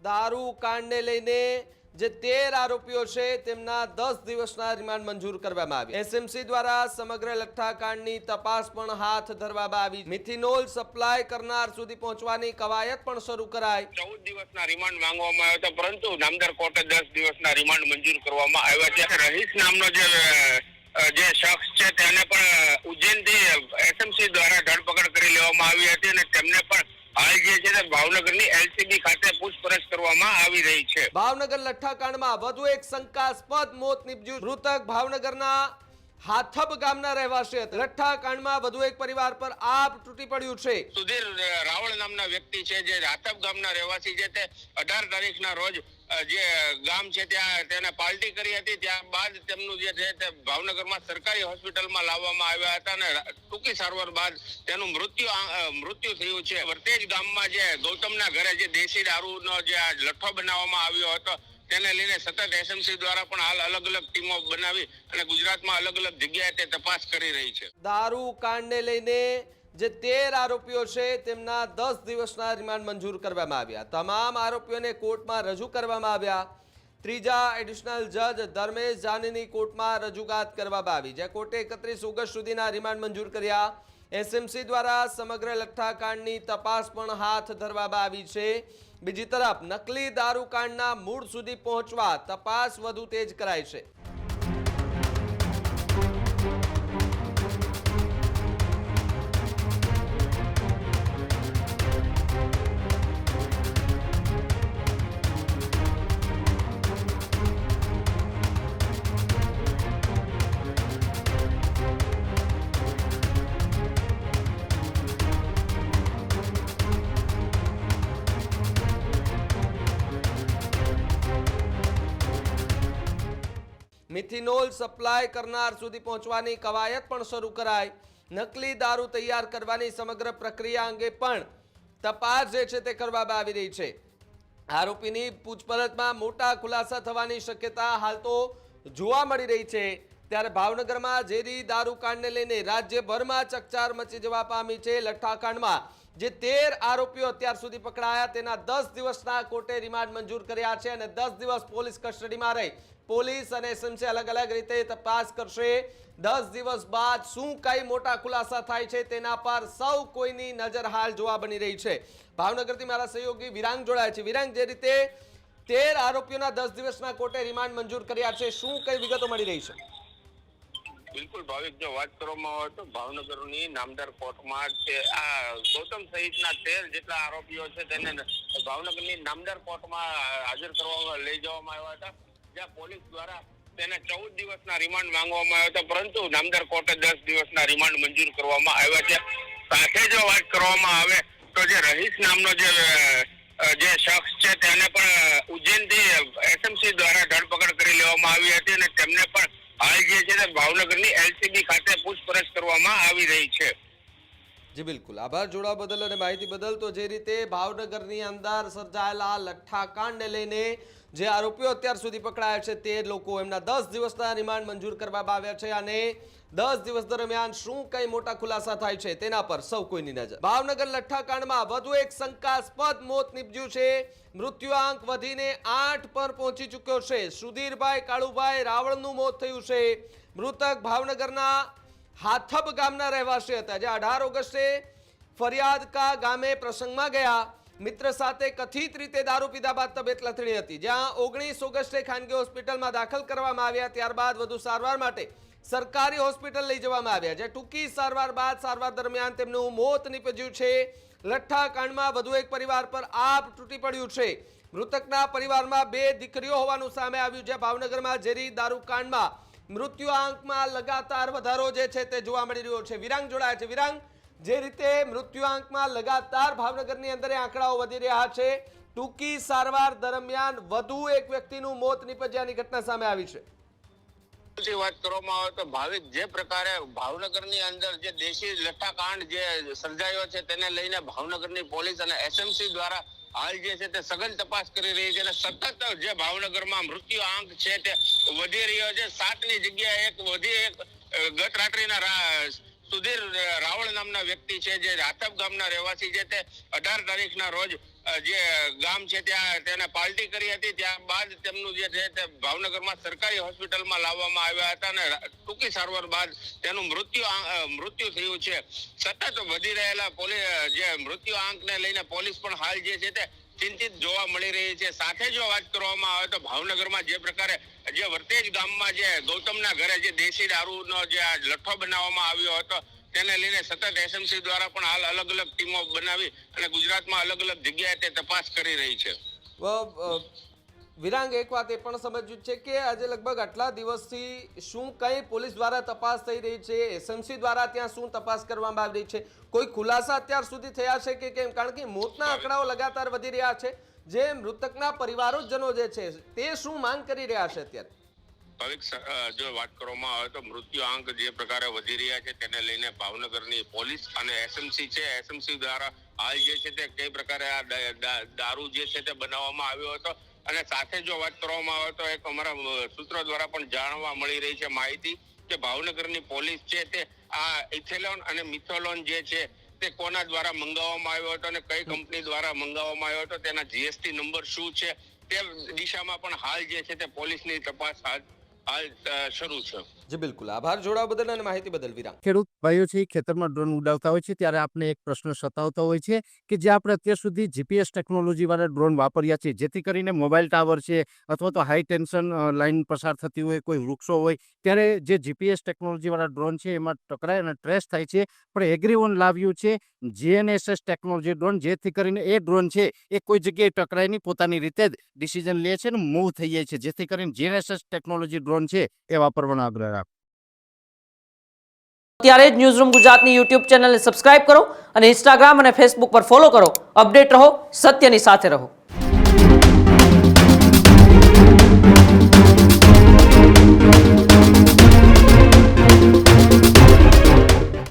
દારૂ કાંડને લઈને જે 13 આરોપીઓ છે તેમના 10 દિવસના રિમાન્ડ મંજૂર કરવામાં આવી। એસએમસી દ્વારા સમગ્ર લઠ્ઠાકાંડની તપાસ પણ હાથ ધરવામાં આવી। મિથિનોલ સપ્લાય કરનાર સુધી પહોંચવાની કવાયત પણ શરૂ કરાઈ। 14 દિવસના રિમાન્ડ માંગવામાં આવ્યો હતો, પરંતુ નામદાર કોર્ટે 10 દિવસના રિમાન્ડ મંજૂર કરવામાં આવ્યા છે। રહીશ નામનો જે શખ્સ છે તેને પણ ઉજ્જૈનથી એસએમસી દ્વારા ધરપકડ કરી લેવામાં આવી હતી અને તેમને પણ હાલ જે છે તે ભાવનગરની એલસીબી ખાતે પૂછપરછ કરવામાં આવી રહી છે। ભાવનગર લઠ્ઠાકાંડમાં વધુ એક શંકાસ્પદ મોત નીપજ્યું। મૃતક ભાવનગરના હાથબ ગામના રહેવાસી હતા। લઠ્ઠાકાંડમાં વધુ એક પરિવાર પર આભ તૂટી પડ્યું છે। સુધીર રાવળ નામના વ્યક્તિ છે જે હાથબ ગામના રહેવાસી છે તે 18 તારીખના રોજ જે ગામ છે ત્યાં તેને પાર્ટી કરી હતી। ત્યારબાદ તેમનું જે છે તે ભાવનગરમાં સરકારી હોસ્પિટલમાં લાવવામાં આવ્યા હતા અને ટૂંકી સારવાર બાદ તેનું મૃત્યુ થયું છે। વર્તેજ ગામમાં જે ગૌતમના ઘરે જે દેશી દારૂનો જે લઠ્ઠો બનાવવામાં આવ્યો હતો તેને લઈને સતત એસએમસી દ્વારા પણ હાલ અલગ અલગ ટીમો બનાવી અને ગુજરાતમાં અલગ અલગ જગ્યાએ તે તપાસ કરી રહી છે। દારૂ કાંડને લઈને જે 13 આરોપીઓ છે તેમના 10 દિવસના રિમાન્ડ મંજૂર કરવામાં આવ્યા। તમામ આરોપીઓને કોર્ટમાં રજૂ કરવામાં આવ્યા। ત્રીજા એડિશનલ જજ ધર્મેશ જાનીની કોર્ટમાં રજૂઆત કરવામાં આવી, જે કોર્ટે 31 ઓગસ્ટ સુધીના રિમાન્ડ મંજૂર કર્યા। એસએમસી દ્વારા સમગ્ર લઠ્ઠાકાંડની તપાસ પણ હાથ ધરવામાં આવી છે। બીજી તરફ નકલી દારૂ કાંડના મૂળ સુધી પહોંચવા તપાસ વધુ તેજ કરાઈ છે। મિથિનોલ સપ્લાય કરનાર સુધી પહોંચવાની કવાયત પણ શરૂ કરાઈ। નકલી દારૂ તૈયાર કરવાની સમગ્ર પ્રક્રિયા અંગે પણ તપાસ જે છે તે કરવામાં આવી રહી છે। આરોપીની પૂછપરછમાં મોટા ખુલાસા થવાની શક્યતા હાલ તો જોવા મળી રહી છે। ત્યારે ભાવનગરમાં ઝેરી દારૂ કાંડને લઈને રાજ્યભરમાં ચકચાર મચી જવા પામી છે। લઠ્ઠાકાંડમાં જે 13 આરોપીઓ અત્યાર સુધી પકડાયા તેના 10 દિવસના કોર્ટે રિમાન્ડ મંજૂર કર્યા છે અને 10 દિવસ પોલીસ કસ્ટડીમાં રહી પોલીસ અને એસએમસી અલગ અલગ રીતે તપાસ કરશે। 10 દિવસ બાદ શું કઈ મોટા ખુલાસા થાય છે તેના પર સૌ કોઈની નજર હાલ જોવા બની રહી છે। ભાવનગરથી મારા સહયોગી વિરાંગ જોડાય છે। વિરાંગ, જે રીતે 13 આરોપીઓના 10 દિવસના કોર્ટે રિમાન્ડ મંજૂર કર્યા છે, શું કઈ વિગતો મળી રહી છે? બિલકુલ ભાવિક, જો વાત કરવામાં આવે તો ભાવનગરની નામદાર કોર્ટમાં આ ગૌતમ સહિતના 13 જેટલા આરોપીઓ છે તેને ભાવનગરની નામદાર કોર્ટમાં હાજર કરવામાં લઈ જવામાં આવ્યા હતા, જ્યાં પોલીસ દ્વારા તેને 14 દિવસના રિમાન્ડ માંગવામાં આવ્યા હતા, પરંતુ નામદાર કોર્ટે 10 દિવસના રિમાન્ડ મંજૂર કરવામાં આવ્યા છે। સાથે જો વાત કરવામાં આવે તો જે રહીશ નામનો જે શખ્સ છે તેને પણ ઉજ્જૈનથી એસએમસી દ્વારા ધરપકડ કરી લેવામાં આવી હતી અને તેમને પણ હાલ જે છે તે ભાવનગરની એલસીબી ખાતે પૂછપરછ કરવામાં આવી રહી છે। જી બિલકુલ, આભાર જોડાવા બદલ અને માહિતી બદલ। તો જે રીતે ભાવનગરની અંદર સર્જાયેલા લઠ્ઠાકાંડને લઈને જે આરોપીઓ અત્યાર સુધી પકડાયા છે તે લોકો, એમના 10 દિવસના રિમાન્ડ મંજૂર કરવામાં આવ્યા છે અને 10 દિવસ દરમિયાન શું કઈ મોટા ખુલાસા થાય છે તેના પર સૌ કોઈની નજર। ભાવનગર લઠ્ઠાકાંડમાં વધુ એક શંકાસ્પદ મોત નીપજ્યું છે। મૃત્યુઆંક વધીને 8 પર પહોંચી ચૂક્યો છે। સુધીરભાઈ કાળુભાઈ રાવળનું મોત થયું છે। મૃતક ભાવનગરના હાથબ ગામના રહેવાસી હતા, જે 18 ઓગસ્ટે ફરિયાદકા ગામે પ્રસંગમાં ગયા। મિત્ર સાથે કથિત રીતે દારૂ પીધા બાદ તબિયત લથડી હતી, જ્યાં 19 ઓગસ્ટે ખાનગી હોસ્પિટલમાં દાખલ કરવામાં આવ્યા। ત્યારબાદ વધુ સારવાર માટે સરકારી હોસ્પિટલ લઈ જવામાં આવ્યા, જે ટૂંકી સારવાર બાદ સારવાર દરમિયાન તેમનું મોત નીપજ્યું છે। લઠ્ઠાકાંડમાં વધુ એક પરિવાર પર આભ તૂટી પડ્યું છે। મૃતકના પરિવારમાં 2 દીકરીઓ હોવાનું સામે આવ્યું છે। ભાવનગરમાં ઝેરી દારૂ કાંડમાં મૃત્યુઆંકમાં લગાતાર વધારો જે છે તે જોવા મળી રહ્યો છે। વિરાંગ જોડાય છે। વિરાંગ, જે રીતે મૃત્યુઆંકમાં લગાતાર ભાવનગરની અંદર આંકડાઓ વધી રહ્યા છે, ટૂંકી સારવાર દરમિયાન વધુ એક વ્યક્તિનું મોત નીપજ્યાની ઘટના સામે આવી છે। વાત કરવામાં આવે તો ભાવિક, જે પ્રકારે ભાવનગરની અંદર જે દેશી લઠ્ઠાકાંડ જે સર્જાયો છે તેને લઈને ભાવનગરની પોલીસ અને એસએમસી દ્વારા હાલ જે છે તે સઘન તપાસ કરી રહી છે અને સતત જે ભાવનગરમાં મૃત્યુ આંક છે તે વધી રહ્યો છે। 7ની જગ્યાએ ગત રાત્રિના સુધીર રાવળ નામના વ્યક્તિ છે જે હાથબ ગામના રહેવાસી છે તે 18 તારીખના રોજ જે ગામ છે ત્યાં તેને પાર્ટી કરી હતી. ત્યારબાદ તેમનું જે છે તે ભાવનગરમાં સરકારી હોસ્પિટલમાં લાવવામાં આવ્યા હતા અને ટૂંકી સારવાર બાદ તેનું મૃત્યુ થયું છે. સતત વધી રહેલા જે મૃત્યુ આંકને લઈને પોલીસ પણ હાલ જે છે તે ચિંતિત જોવા મળી રહી છે. સાથે જો વાત કરવામાં આવે તો ભાવનગરમાં જે પ્રકારે જે વર્તેજ ગામમાં જે ગૌતમના ઘરે જે દેશી દારૂનો જે લઠ્ઠો બનાવવામાં આવ્યો હતો તેને લઈને સતત એસએમસી દ્વારા પણ હાલ અલગ અલગ ટીમો બનાવી અને ગુજરાતમાં અલગ અલગ જગ્યાએ તે તપાસ કરી રહી છે. વિરાંગ, એક વાત એ પણ સમજ્યું છે કે આજે લગભગ આટલા દિવસથી શું કઈ પોલીસ દ્વારા તપાસ થઈ રહી છે, એસએમસી દ્વારા ત્યાં શું તપાસ કરવામાં આવી રહી છે, કોઈ ખુલાસા અત્યાર સુધી થયા છે કે કેમ? કારણ કે મોતના આંકડાઓ લગાતાર વધી રહ્યા છે. જે મૃતકના પરિવારોજનો જે છે તે શું માંગ કરી રહ્યા છે અત્યારે? ભાવિક, જો વાત કરવામાં આવે તો મૃત્યુ આંક જે પ્રકારે વધી રહ્યા છે તેને લઈને ભાવનગરની પોલીસ અને એસએમસી છે, એસએમસી દ્વારા હાલ જે છે તે કઈ પ્રકારે આ દારૂ જે છે તે બનાવવામાં આવ્યો હતો. અને સાથે જો વાત કરવામાં આવે તો એક અમારા સૂત્રો દ્વારા પણ જાણવા મળી રહી છે માહિતી કે ભાવનગરની પોલીસ છે તે આ ઇથેલોન અને મિથોલોન જે છે તે કોના દ્વારા મંગાવવામાં આવ્યો હતો અને કઈ કંપની દ્વારા મંગાવવામાં આવ્યો હતો, તેના જીએસટી નંબર શું છે તે દિશામાં પણ હાલ જે છે તે પોલીસની તપાસ હાલ શરૂ છે. જી બિલકુલ, આભાર જોડાવા બદલ અને માહિતી બદલ વિરામ. ખેડૂત ભાઈઓ છે ખેતરમાં ડ્રોન ઉડાવતા હોય છે ત્યારે આપણે એક પ્રશ્ન સતાવતો હોય છે કે જે આપણે અત્યાર સુધી જીપીએસ ટેકનોલોજી વાળા ડ્રોન વાપર્યા છે, જેથી કરીને મોબાઈલ ટાવર છે અથવા તો હાઈ ટેન્શન લાઈન પસાર થતી હોય, કોઈ વૃક્ષો હોય, ત્યારે જે જીપીએસ ટેકનોલોજી વાળા ડ્રોન છે એમાં ટકરાય અને ટ્રેસ થાય છે. પણ એગ્રીવન લાવ્યું છે જીએનએસએસ ટેકનોલોજી ડ્રોન, જેથી કરીને એ ડ્રોન છે એ કોઈ જગ્યાએ ટકરાય નહીં, પોતાની રીતે જ ડિસિઝન લે છે અને મૂવ થઈ જાય છે, જેથી કરીને જીએનએસએસ ટેકનોલોજી ડ્રોન છે એ વાપરવાનો આગ્રહ રાખો. અત્યારે જ ન્યૂઝરૂમ ગુજરાતની યુટ્યુબ ચેનલને સબસ્ક્રાઇબ કરો અને ઇન્સ્ટાગ્રામ અને ફેસબુક પર ફોલો કરો. અપડેટ રહો, સત્યની સાથે રહો.